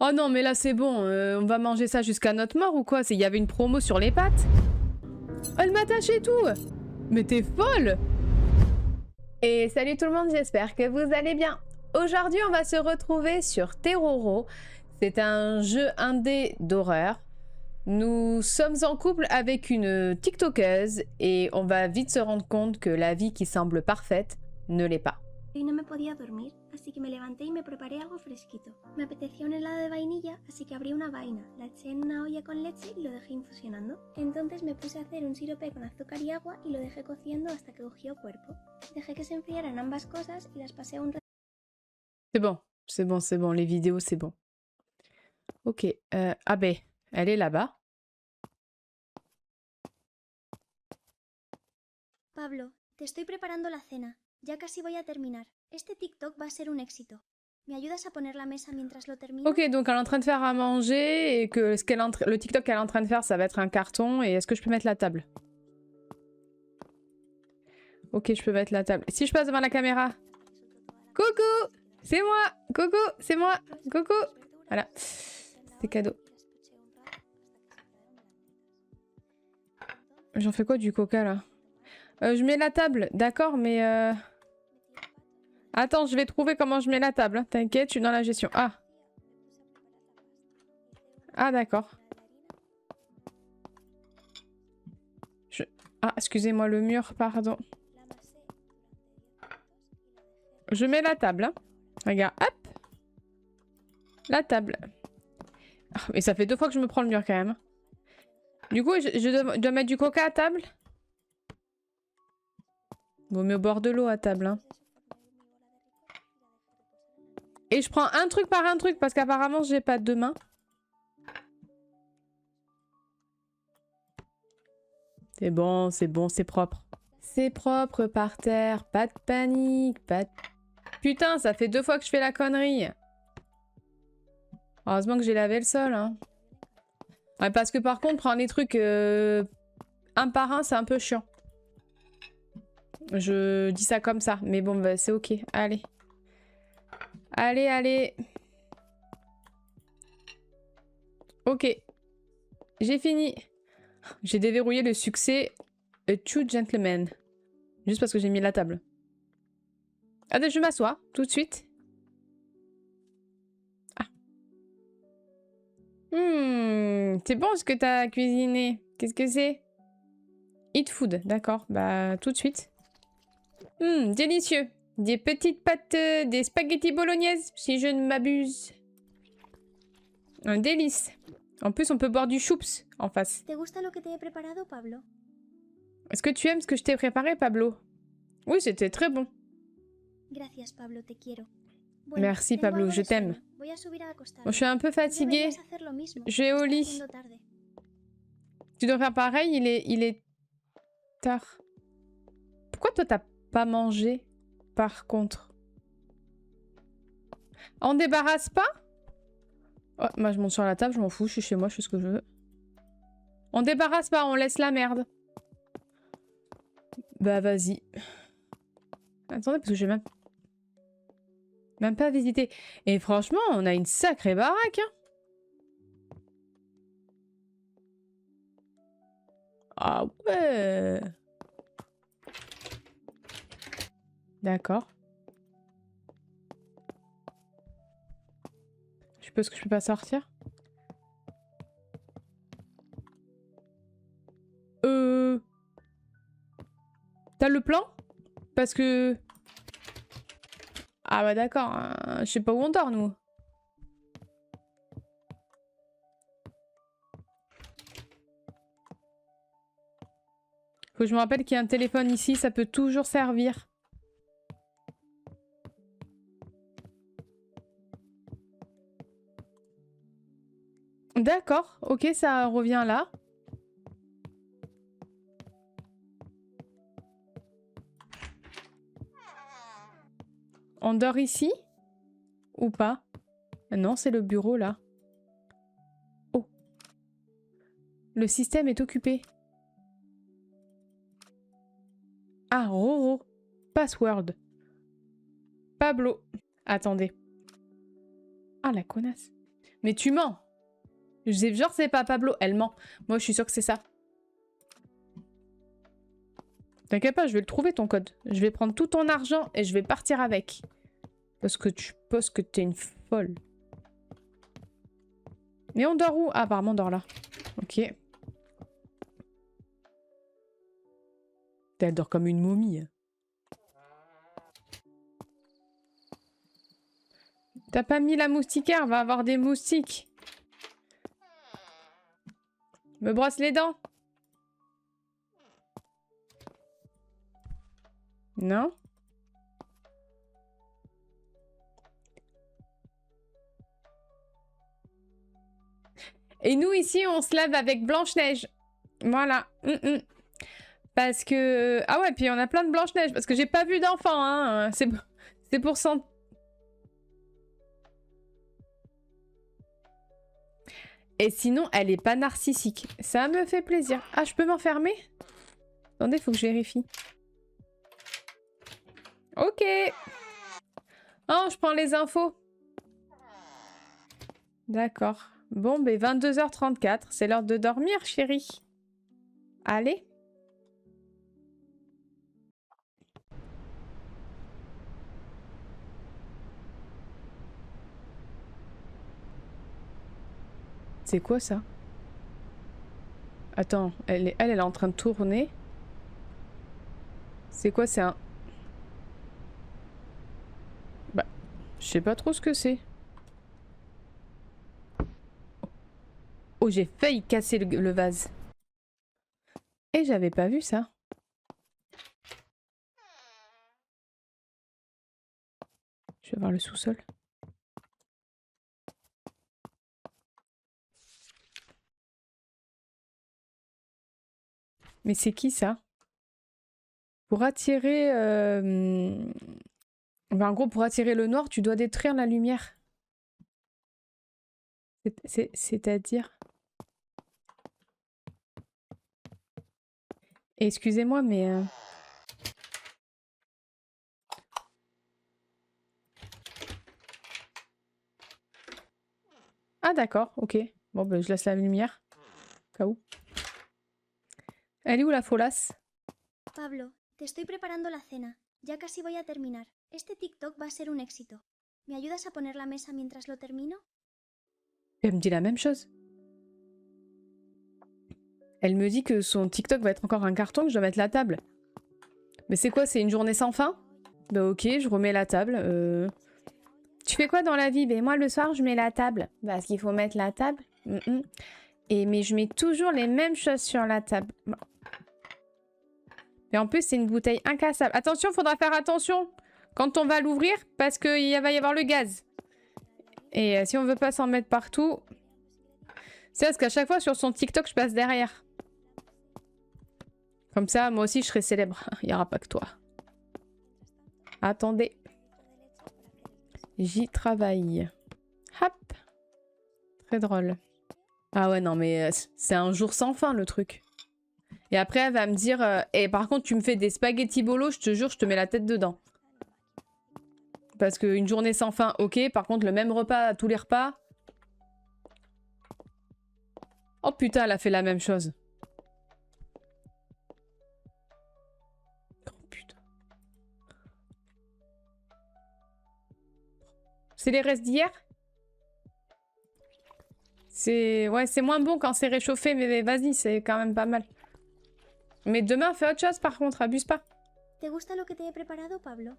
Oh non, mais là c'est bon, on va manger ça jusqu'à notre mort ou quoi? Il y avait une promo sur les pâtes. Oh, elle m'attache et tout. Mais t'es folle. Et salut tout le monde, j'espère que vous allez bien. Aujourd'hui, on va se retrouver sur Terroro. C'est un jeu indé d'horreur. Nous sommes en couple avec une TikTokeuse et on va vite se rendre compte que la vie qui semble parfaite ne l'est pas. Y no me podía dormir, así que me levanté y me preparé algo fresquito. Me apetecía un helado de vainilla, así que abrí una vaina, la eché en una olla con leche y lo dejé infusionando. Entonces me puse a hacer un sirope con azúcar y agua y lo dejé cociendo hasta que cogió cuerpo. Dejé que se enfriaran ambas cosas y las pasé a un... C'est bon, c'est bon, c'est bon, les vidéos, c'est bon. Ok, ah ben, elle est là-bas. Pablo, te estoy preparando la cena. Ya casi voy a terminar. Este TikTok va a ser un éxito. ¿Me ayudas a poner la mesa mientras lo termino? Ok, donc elle est en train de faire à manger et que le TikTok qu'elle est en train de faire, ça va être un carton. Et est-ce que je peux mettre la table? Ok, je peux mettre la table. Si je passe devant la caméra. Coucou! C'est moi! Coucou! C'est moi! Coucou! Voilà. C'est cadeau. J'en fais quoi du coca là? Je mets la table, d'accord, mais attends, je vais trouver comment je mets la table. Hein. T'inquiète, je suis dans la gestion. Ah! Ah, d'accord. Ah, excusez-moi, le mur, pardon. Je mets la table. Hein. Regarde, hop! La table. Ah, mais ça fait 2 fois que je me prends le mur quand même. Du coup, je dois mettre du coca à table? Vaut mieux au bord de l'eau à table. Hein. Et je prends un truc par un truc parce qu'apparemment j'ai pas deux mains. C'est bon, c'est propre. C'est propre par terre, pas de panique, pas de... Putain, ça fait 2 fois que je fais la connerie. Heureusement que j'ai lavé le sol. Hein. Ouais, parce que par contre, prendre les trucs un par un, c'est un peu chiant. Je dis ça comme ça, mais bon, bah, c'est ok. Allez. Allez, allez. Ok. J'ai fini. J'ai déverrouillé le succès A True Gentleman. Juste parce que j'ai mis la table. Allez, je m'assois tout de suite. Ah. C'est bon ce que t'as cuisiné. Qu'est-ce que c'est? Eat food, d'accord. Bah, tout de suite. Délicieux. Des petites pâtes, des spaghettis bolognaises, si je ne m'abuse. Un délice. En plus, on peut boire du choups en face. ¿Te gusta lo que te he preparado, Pablo? Est-ce que tu aimes ce que je t'ai préparé, Pablo? Oui, c'était très bon. Gracias, Pablo, te quiero. Bueno, Merci, tengo Pablo, algo je de t'aime. sueño. Voy a subir a acostarme. Bon, je suis un peu fatiguée. Deberías hacer lo mismo. Je vais au Está lit. haciendo tarde. Tu dois faire pareil, il est tard. Pourquoi toi, t'as pas mangé, par contre? On débarrasse pas? Oh, moi, je monte sur la table, je m'en fous, je suis chez moi, je fais ce que je veux. On débarrasse pas, on laisse la merde. Bah, vas-y. Attendez, parce que j'ai même pas visité. Et franchement, on a une sacrée baraque, hein. Ah ouais. D'accord. Je suppose que je peux pas sortir. T'as le plan? Parce que... Ah bah d'accord, hein. Je sais pas où on dort, nous. Faut que je me rappelle qu'il y a un téléphone ici, ça peut toujours servir. D'accord, ok, ça revient là. On dort ici? Ou pas? Non, c'est le bureau là. Oh. Le système est occupé. Ah, Roro. Password. Pablo. Attendez. Ah, la connasse. Mais tu mens. Genre, c'est pas Pablo. Elle ment. Moi, je suis sûre que c'est ça. T'inquiète pas, je vais le trouver ton code. Je vais prendre tout ton argent et je vais partir avec. Parce que tu penses que t'es une folle. Mais on dort où? Ah, apparemment on dort là. Ok. Elle dort comme une momie. T'as pas mis la moustiquaire? Va avoir des moustiques. Me brosse les dents. Non? Et nous, ici, on se lave avec Blanche-Neige. Voilà. Parce que... Ah ouais, puis on a plein de Blanche-Neige. Parce que j'ai pas vu d'enfant, hein. C'est pour ça... Et sinon, elle est pas narcissique. Ça me fait plaisir. Ah, je peux m'enfermer? Attendez, faut que je vérifie. Ok. Oh, je prends les infos. D'accord. Bon, ben 22h34. C'est l'heure de dormir, chérie. Allez. C'est quoi ça? Attends, elle est en train de tourner. C'est quoi, c'est un... Bah, je sais pas trop ce que c'est. Oh, j'ai failli casser le vase. Et j'avais pas vu ça. Je vais voir le sous-sol. Mais c'est qui ça? Pour attirer... Enfin, en gros, pour attirer le noir, tu dois détruire la lumière. C'est-à-dire... Excusez-moi, mais... Ah d'accord, ok. Bon, ben, je laisse la lumière. Au cas où. Elle est où la folasse? Pablo, te estoy preparando la cena. Ya casi voy a terminar. Este TikTok va a ser un éxito. ¿Me ayudas a poner la mesa mientras lo termino? Elle me dit la même chose. Elle me dit que son TikTok va être encore un carton, que je dois mettre la table. Mais c'est quoi, c'est une journée sans fin? Bah ok, je remets la table. Tu fais quoi dans la vie? Ben moi le soir je mets la table. Parce qu'il faut mettre la table. Mais je mets toujours les mêmes choses sur la table. Bon. Et en plus c'est une bouteille incassable. Attention, faudra faire attention quand on va l'ouvrir parce qu'il va y avoir le gaz. Et si on veut pas s'en mettre partout... C'est parce qu'à chaque fois sur son TikTok je passe derrière. Comme ça, moi aussi je serai célèbre. Il n'y aura pas que toi. Attendez. J'y travaille. Hop. Très drôle. Ah ouais, non, mais c'est un jour sans fin, le truc. Et après, elle va me dire... Et par contre, tu me fais des spaghettis bolo, je te jure, je te mets la tête dedans. Parce qu'une journée sans fin, ok. Par contre, le même repas à tous les repas... Oh putain, elle a fait la même chose. Oh putain. C'est les restes d'hier? Ouais, c'est moins bon quand c'est réchauffé, mais vas-y, c'est quand même pas mal. Mais demain, fais autre chose par contre, abuse pas. ¿Te gusta lo que te he preparado, Pablo?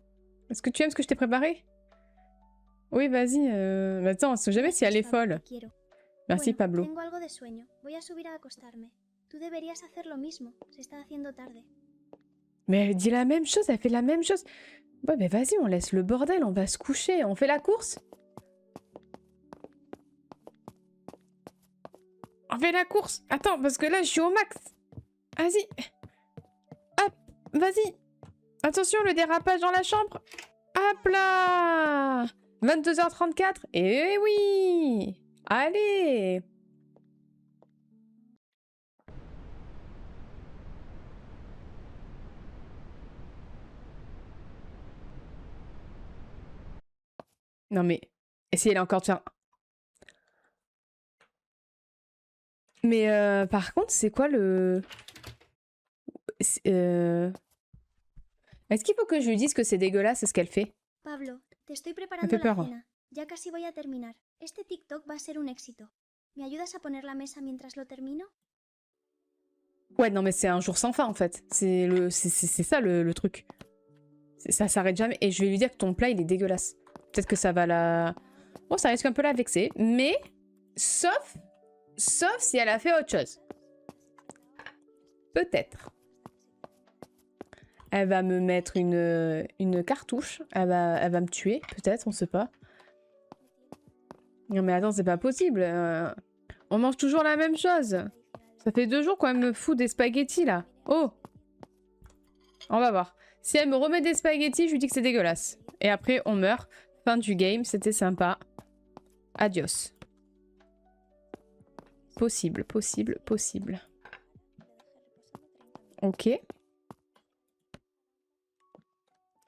Est-ce que tu aimes ce que je t'ai préparé? Oui, vas-y. Attends, on sait jamais si elle est folle. Merci, Pablo. Tengo algo de sueño. Voy a subir a acostarme. Tú deberías hacer lo mismo. Se está haciendo tarde. Mais elle dit la même chose, elle fait la même chose. Ouais, mais vas-y, on laisse le bordel, on va se coucher. On fait la course? On fait la course. Attends, parce que là, je suis au max. Vas-y. Hop, vas-y. Attention, le dérapage dans la chambre. Hop là. 22h34. Eh oui. Allez. Non mais... Et si elle est encore... Tiens. Mais par contre, c'est quoi le... Est-ce qu'il faut que je lui dise que c'est dégueulasse ce qu'elle fait? Pablo, te estoy Me preparando fait la peur. cena. Ya casi voy a terminar. Este TikTok va a ser un éxito. ¿Me ayudas a poner la mesa mientras lo termino? Ouais, non mais c'est un jour sans fin en fait. C'est ça le truc. Ça s'arrête jamais. Et je vais lui dire que ton plat il est dégueulasse. Peut-être que ça va la... Bon, ça risque un peu la vexer. Mais, sauf si elle a fait autre chose. Peut-être. Elle va me mettre une cartouche. Elle va me tuer, peut-être, on sait pas. Non mais attends, c'est pas possible. On mange toujours la même chose. Ça fait 2 jours qu'elle me fout des spaghettis là. Oh! On va voir. Si elle me remet des spaghettis, je lui dis que c'est dégueulasse. Et après, on meurt. Fin du game, c'était sympa. Adios. Possible, possible, possible. Ok.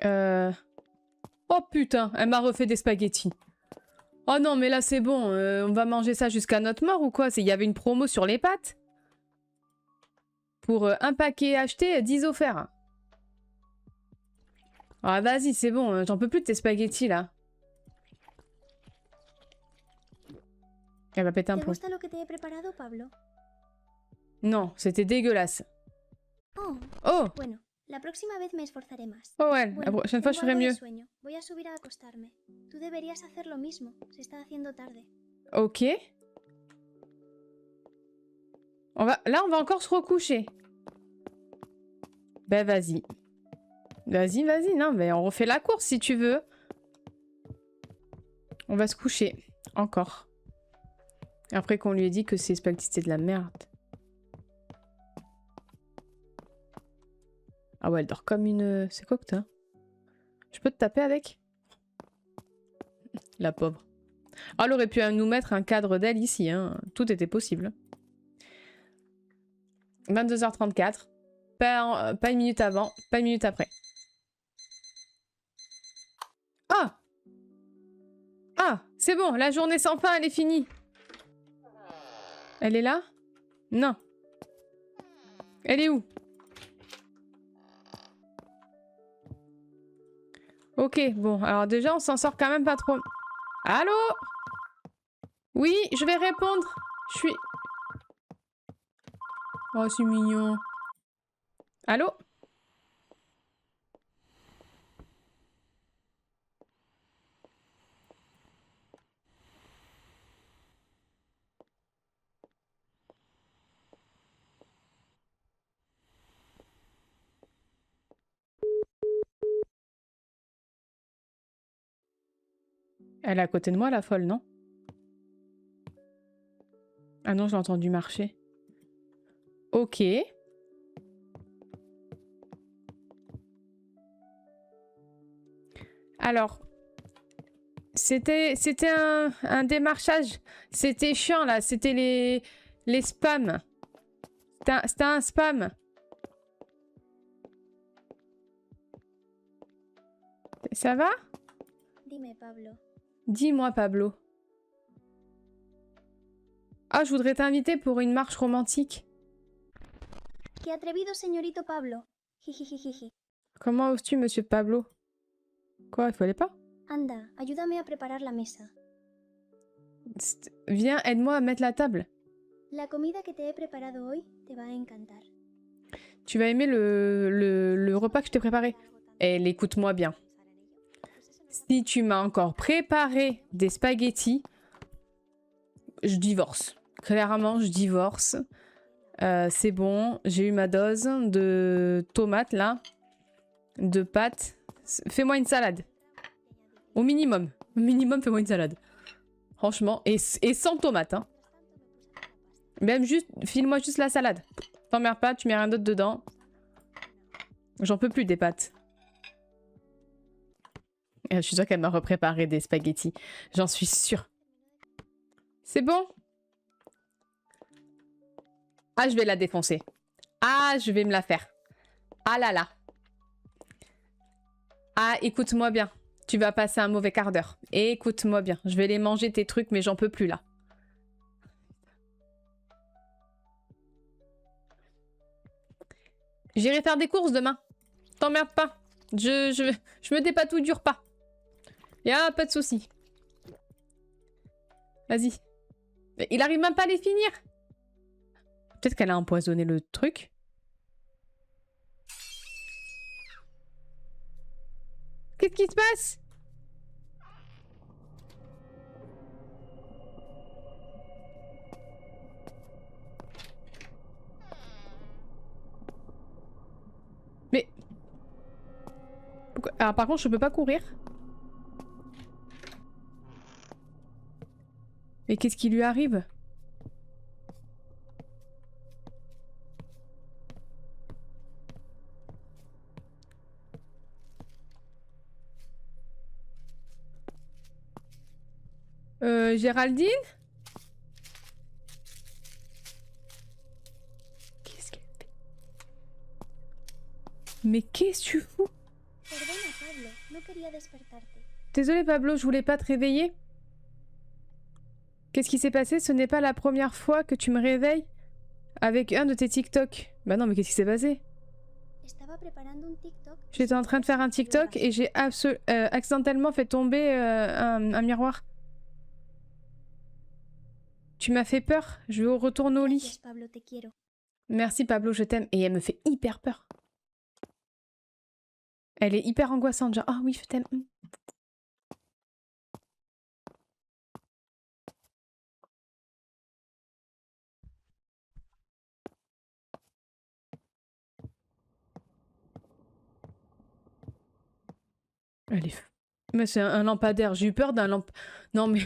Oh putain, elle m'a refait des spaghettis. Oh non, mais là c'est bon, on va manger ça jusqu'à notre mort ou quoi? Il y avait une promo sur les pâtes. Pour un paquet acheté, 10 offerts. Ah vas-y, c'est bon, j'en peux plus de tes spaghettis là. Elle va péter un ¿Te plomb. gusta lo que te he preparado, Pablo? Non, c'était dégueulasse. Oh, Oh! bueno, la próxima vez me esforzaré más. Oh ouais, la Bueno, prochaine fois je tengo ferai algo de mieux. sueño. Voy a subir a acostarme. Tú deberías hacer lo mismo. Se está haciendo tarde. Ok. Là, on va encore se recoucher. Ben vas-y. Vas-y, vas-y, non, mais on refait la course si tu veux. On va se coucher. Encore. Après qu'on lui ait dit que ces spaghettis c'était de la merde. Ah ouais, elle dort comme une... C'est quoi que t'as? Je peux te taper avec? La pauvre. Ah, elle aurait pu nous mettre un cadre d'elle ici, hein. Tout était possible. 22h34. Pas une minute avant, pas une minute après. Ah! Ah! C'est bon, la journée sans fin, elle est finie. Elle est là? Non. Elle est où? Ok, bon, alors déjà, on s'en sort quand même pas trop. Allô? Oui, je vais répondre. Je suis... Oh, c'est mignon. Allô? Elle est à côté de moi, la folle, non? Ah non, j'ai entendu marcher. Ok. Alors, c'était un démarchage. C'était chiant, là. C'était les spams. C'était un spam. Ça va? Dime, Pablo. Dis-moi, Pablo. Ah, je voudrais t'inviter pour une marche romantique. ¡Qué atrevido, señorito Pablo! Jijijijiji. Comment oses-tu, monsieur Pablo? Quoi, il fallait pas? Anda, ayúdame a preparar la mesa. Viens, aide-moi à mettre la table. La comida que te he preparado hoy te va a encantar. Tu vas aimer le repas que je t'ai préparé. Et écoute-moi bien. Si tu m'as encore préparé des spaghettis, je divorce. Clairement, je divorce. C'est bon, j'ai eu ma dose de tomates là, de pâtes. Fais-moi une salade. Au minimum. Au minimum, fais-moi une salade. Franchement, et sans tomates. Hein. Même juste, file-moi juste la salade. T'emmerdes pas, tu mets rien d'autre dedans. J'en peux plus des pâtes. Je suis sûre qu'elle m'a repréparé des spaghettis. J'en suis sûre. C'est bon? Ah, je vais la défoncer. Ah, je vais me la faire. Ah là là. Ah, écoute-moi bien. Tu vas passer un mauvais quart d'heure. Écoute-moi bien. Je vais les manger tes trucs, mais j'en peux plus là. J'irai faire des courses demain. T'emmerde pas. Je me dépatouille du repas. Y'a pas de souci. Vas-y. Il arrive même pas à les finir. Peut-être qu'elle a empoisonné le truc. Qu'est-ce qui se passe? Mais... Pourquoi... Alors par contre, je peux pas courir. Mais qu'est-ce qui lui arrive? Géraldine? Qu'est-ce qu'elle fait? Mais qu'est-ce que tu fous? Perdona, Pablo, no quería despertarte. Désolé Pablo, je voulais pas te réveiller. Qu'est-ce qui s'est passé? Ce n'est pas la première fois que tu me réveilles avec un de tes TikTok. Bah non, mais qu'est-ce qui s'est passé? Estaba preparando un TikTok. J'étais en train de faire un TikTok et j'ai accidentellement fait tomber un miroir. Tu m'as fait peur. Je retourne au lit. Gracias, Pablo, te quiero. Merci Pablo, je t'aime. Et elle me fait hyper peur. Elle est hyper angoissante, genre, ah oui, je t'aime. Elle est... Mais c'est un lampadaire. J'ai eu peur d'un lamp... Non mais...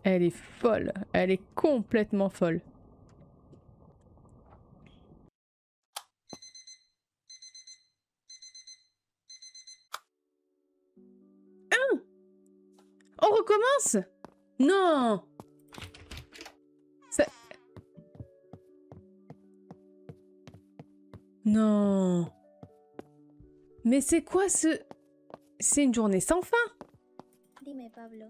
Elle est folle. Elle est complètement folle. Ah! On recommence? Non! Ça... Non! Mais c'est quoi ce... C'est une journée sans fin! Dime, Pablo.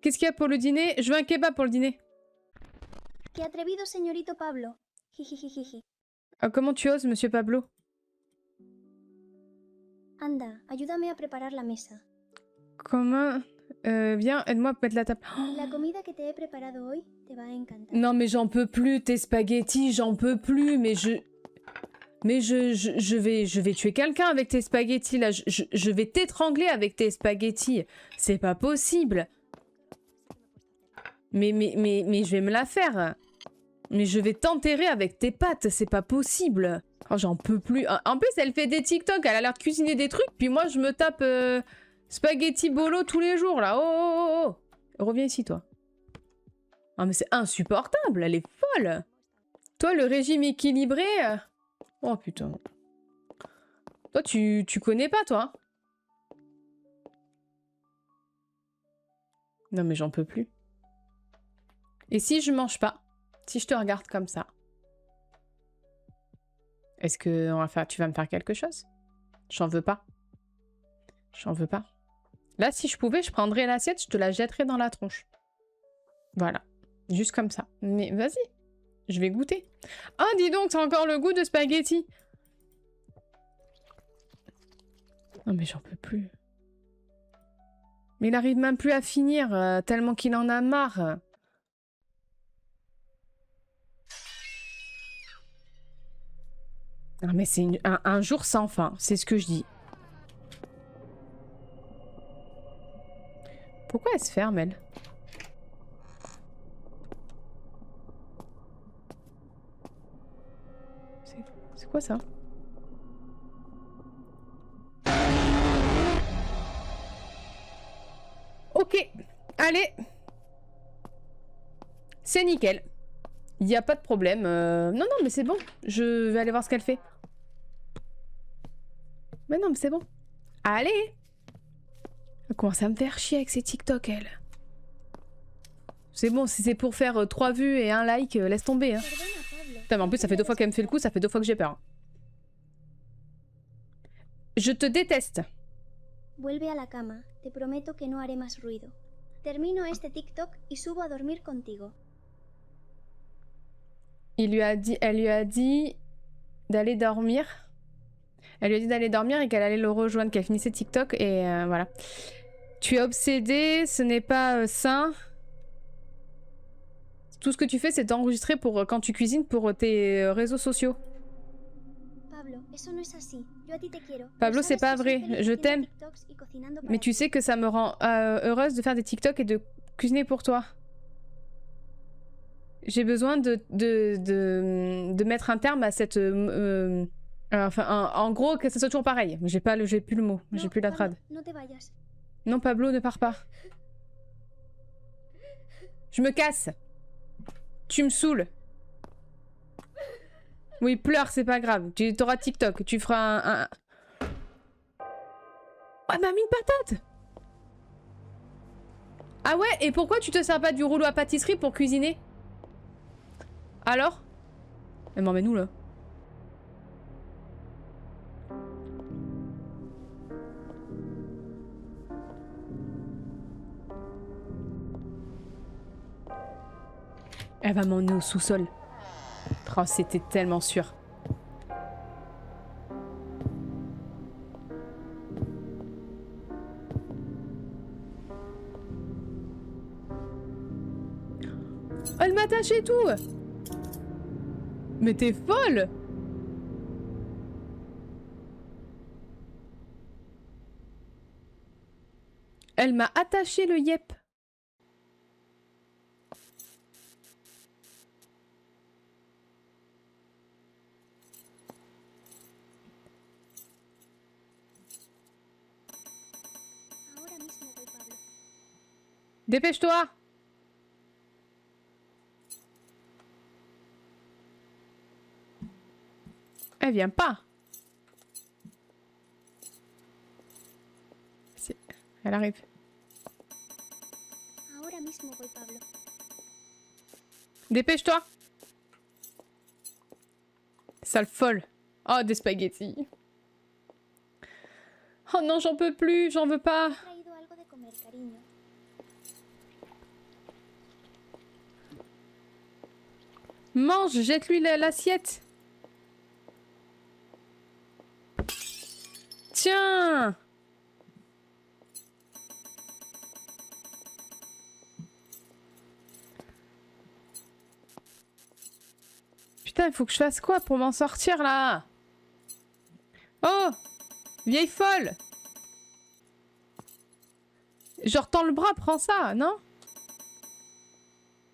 Qu'est-ce qu'il y a pour le dîner? Je veux un kebab pour le dîner. ¡Qué atrevido, señorito Pablo! Jijijijiji. Ah, comment tu oses, monsieur Pablo? Anda, ayúdame a preparar la mesa. Comment... viens, aide-moi à mettre la table. Oh, La comida que te he preparado hoy te va a encantar. non mais j'en peux plus, tes spaghettis, j'en peux plus, mais je... Mais je vais tuer quelqu'un avec tes spaghettis, là. Je vais t'étrangler avec tes spaghettis. C'est pas possible. Mais je vais me la faire. Mais je vais t'enterrer avec tes pattes, c'est pas possible. Oh, j'en peux plus. En plus, elle fait des TikTok, elle a l'air de cuisiner des trucs, puis moi, je me tape spaghetti bolo tous les jours, là. Oh, oh, oh, oh. Reviens ici, toi. Ah, mais c'est insupportable, elle est folle. Toi, le régime équilibré... Oh, putain. Toi, tu connais pas, toi. Non, mais j'en peux plus. Et si je mange pas? Si je te regarde comme ça? Est-ce que tu vas me faire quelque chose? J'en veux pas. J'en veux pas. Là, si je pouvais, je prendrais l'assiette, je te la jetterais dans la tronche. Voilà. Juste comme ça. Mais vas-y. Je vais goûter. Ah, dis donc, t'as encore le goût de spaghetti. Non, mais j'en peux plus. Mais il arrive même plus à finir, tellement qu'il en a marre. Non, mais c'est un jour sans fin, c'est ce que je dis. Pourquoi elle se ferme, elle? C'est quoi ça? Ok, allez. C'est nickel. Il n'y a pas de problème. Non, non, mais c'est bon. Je vais aller voir ce qu'elle fait. Mais non, mais c'est bon. Allez. Elle commence à me faire chier avec ses TikTok, elle. C'est bon, si c'est pour faire 3 vues et 1 like, laisse tomber. Hein. Putain, mais en plus, ça fait 2 fois qu'elle me fait le coup, ça fait 2 fois que j'ai peur. Je te déteste. Vuelve a la cama. Te prometo que no haré más ruido. Termino este TikTok y subo a dormir contigo. Elle lui a dit d'aller dormir. Elle lui a dit d'aller dormir et qu'elle allait le rejoindre, qu'elle finissait TikTok et voilà. Tu es obsédé, ce n'est pas sain. Tout ce que tu fais, c'est t'enregistrer pour quand tu cuisines pour tes réseaux sociaux. Pablo, eso no es así. Yo a ti te quiero. Pablo, c'est pas vrai. Je t'aime. Mais tu sais que ça me rend heureuse de faire des TikTok et de cuisiner pour toi. J'ai besoin de mettre un terme à cette... enfin, en gros, que ça soit toujours pareil. J'ai plus le mot. J'ai plus la trad. Non, Pablo, ne pars pas. Je me casse. Tu me saoules. Oui, pleure, c'est pas grave. Tu auras TikTok. Tu feras un... Oh, elle m'a mis une patate. Ah ouais, et pourquoi tu te sers pas du rouleau à pâtisserie pour cuisiner? Alors? Elle m'emmène où, là? Elle va m'emmener au sous-sol. Oh, c'était tellement sûr. Elle m'attache et tout. Mais t'es folle. Elle m'a attaché le yep. Dépêche-toi. Elle vient pas. Elle arrive. Dépêche-toi. Sale folle. Oh, des spaghettis. Oh non, j'en peux plus, j'en veux pas. Mange, jette-lui l'assiette. Tiens. Putain, il faut que je fasse quoi pour m'en sortir là? Oh, vieille folle. Genre, tends le bras, prends ça, non?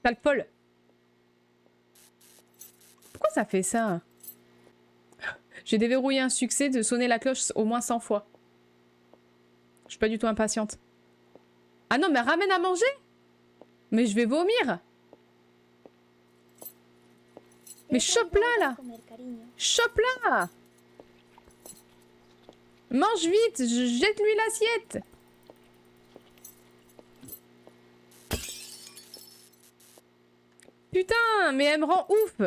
Sale folle. Pourquoi ça fait ça? J'ai déverrouillé un succès de sonner la cloche au moins 100 fois. Je suis pas du tout impatiente. Ah non, mais ramène à manger? Mais je vais vomir. Mais chope-la, là. Chope-la. Mange vite, jette-lui l'assiette. Putain, mais elle me rend ouf.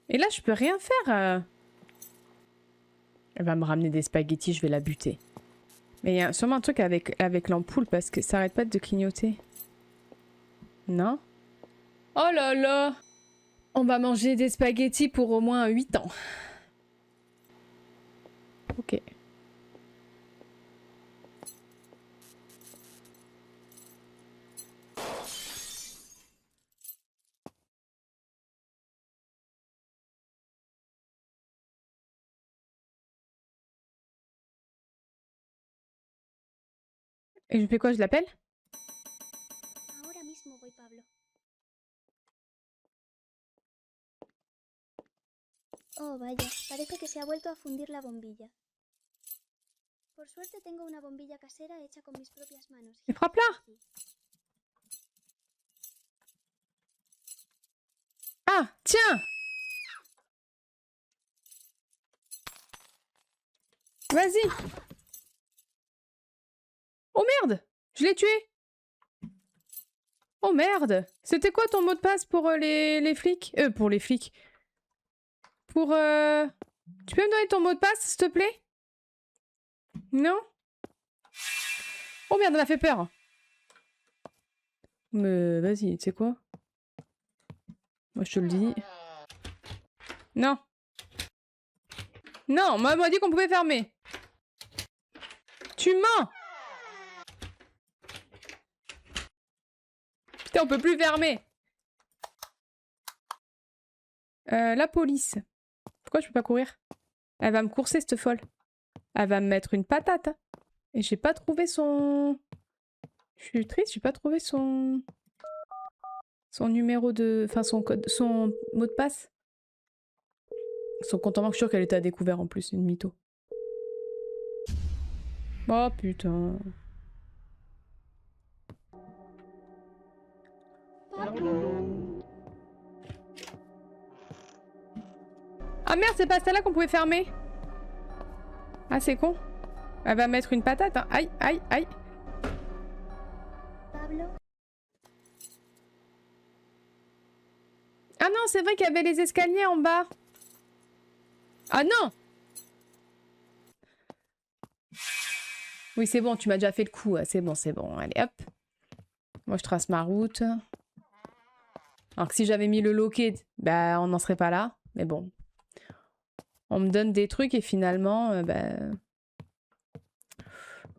Et là, je peux rien faire. Elle va me ramener des spaghettis, je vais la buter. Mais il y a sûrement un truc avec l'ampoule parce que ça arrête pas de clignoter. Non? Oh là là! On va manger des spaghettis pour au moins 8 ans. Ok. Et je fais quoi? Je l'appelle? Oh, vaya, parece que se ha vuelto a fundir la bombilla. Por suerte tengo una bombilla casera hecha con mis propias manos. Mais frappe-la! Ah, tiens! Vas-y! Oh merde! Je l'ai tué! Oh merde! C'était quoi ton mot de passe pour les flics? Pour les flics. Pour Tu peux me donner ton mot de passe, s'il te plaît? Non? Oh merde, elle m'a fait peur. Mais vas-y, tu sais quoi? Moi, je te le dis. Non. Non, moi, on m'a dit qu'on pouvait fermer. Tu mens! Putain, on peut plus fermer. La police. Pourquoi je peux pas courir? Elle va me courser, cette folle. Elle va me mettre une patate. Hein. Et j'ai pas trouvé son... Je suis triste, j'ai pas trouvé son... Son numéro de... Enfin, son code... Son mot de passe. Son compte en banque, je suis sûre qu'elle était à découvert en plus, une mytho. Oh putain. Ah merde, c'est pas celle-là qu'on pouvait fermer. Ah, c'est con. Elle va mettre une patate. Hein. Aïe, aïe, aïe. Pablo, Ah non, c'est vrai qu'il y avait les escaliers en bas. Ah non! Oui, c'est bon, tu m'as déjà fait le coup. C'est bon. Allez, hop. Moi, je trace ma route. Alors que si j'avais mis le loquet, bah, on n'en serait pas là. Mais bon. On me donne des trucs et finalement, bah...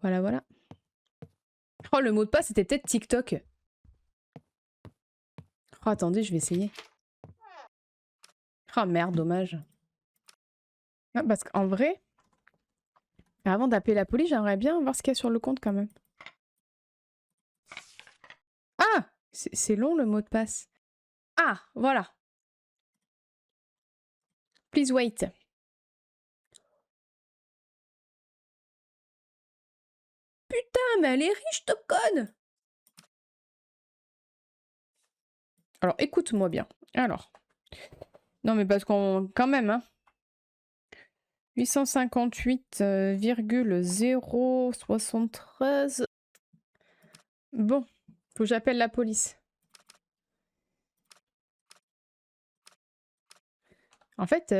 Voilà. Oh, le mot de passe, c'était peut-être TikTok. Oh, attendez, je vais essayer. Oh, merde, dommage. Ah, parce qu'en vrai, avant d'appeler la police, j'aimerais bien voir ce qu'il y a sur le compte quand même. Ah! C'est long, le mot de passe. Ah, voilà. Please wait. Putain, mais elle est riche, Top Code! Alors, écoute-moi bien. Alors. Non, mais parce qu'on... Quand même, hein. 858,073. Bon, faut que j'appelle la police. En fait,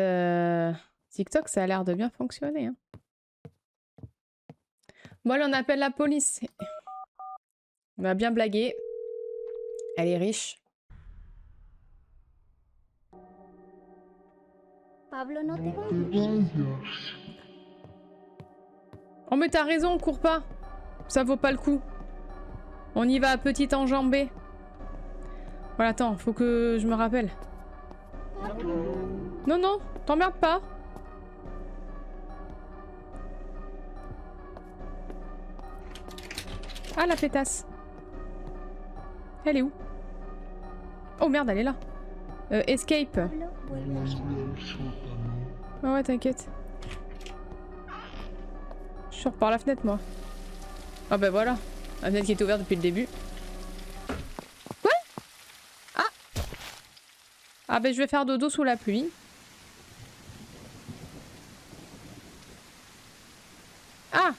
TikTok, ça a l'air de bien fonctionner. Hein. Bon, allez, on appelle la police. On va bien blaguer. Elle est riche. Pablo, no te vayas. Oh, mais t'as raison, on court pas. Ça vaut pas le coup. On y va à petite enjambée. Voilà, attends, faut que je me rappelle. Non, t'emmerdes pas. Ah, la pétasse. Elle est où? Oh merde, elle est là. Escape. Pablo, vuelve al sótano. Ouais, t'inquiète. Je sors par la fenêtre, moi. Ah bah voilà. La fenêtre qui était ouverte depuis le début. Quoi? Ah! Ah bah je vais faire dodo sous la pluie. Ah!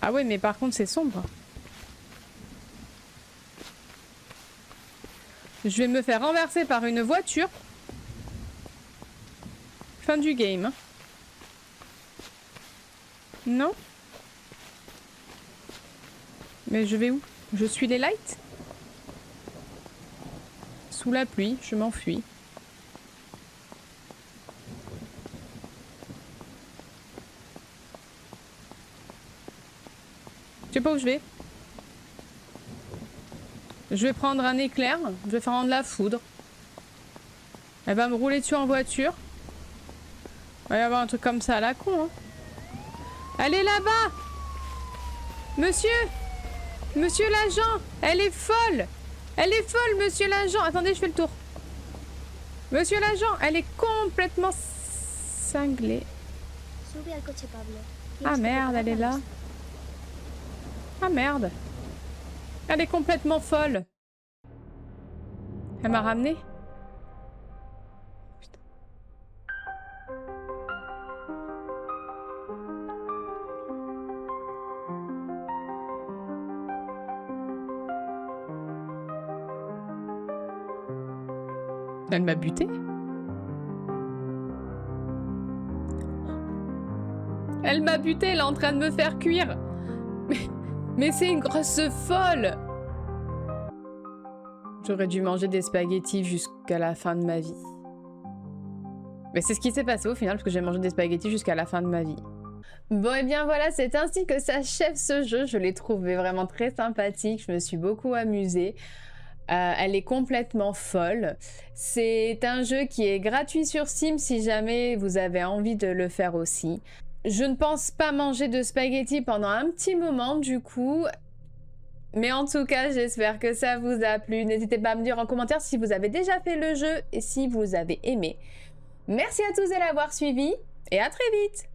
Ah ouais, mais par contre, c'est sombre. Je vais me faire renverser par une voiture. Fin du game. Hein. Non? Mais je vais où? Je suis les lights? Sous la pluie, je m'enfuis. Je sais pas où je vais. Je vais prendre un éclair, je vais faire de la foudre. Elle va me rouler dessus en voiture. Il va y avoir un truc comme ça à la con. Hein. Elle est là-bas! Monsieur! Monsieur l'agent! Elle est folle! Elle est folle, monsieur l'agent! Attendez, je fais le tour. Monsieur l'agent, elle est complètement cinglée. Sube al coche, Pablo. Ah merde, elle est là. Ah merde. Elle est complètement folle. Elle m'a ramené. Putain. Elle m'a buté. Elle m'a buté, elle est en train de me faire cuire. Mais Mais c'est une grosse folle! J'aurais dû manger des spaghettis jusqu'à la fin de ma vie. Mais c'est ce qui s'est passé au final, parce que j'ai mangé des spaghettis jusqu'à la fin de ma vie. Bon, et bien voilà, c'est ainsi que s'achève ce jeu. Je l'ai trouvé vraiment très sympathique, je me suis beaucoup amusée. Elle est complètement folle. C'est un jeu qui est gratuit sur Steam si jamais vous avez envie de le faire aussi. Je ne pense pas manger de spaghettis pendant un petit moment du coup. Mais en tout cas, j'espère que ça vous a plu. N'hésitez pas à me dire en commentaire si vous avez déjà fait le jeu et si vous avez aimé. Merci à tous de l'avoir suivi et à très vite!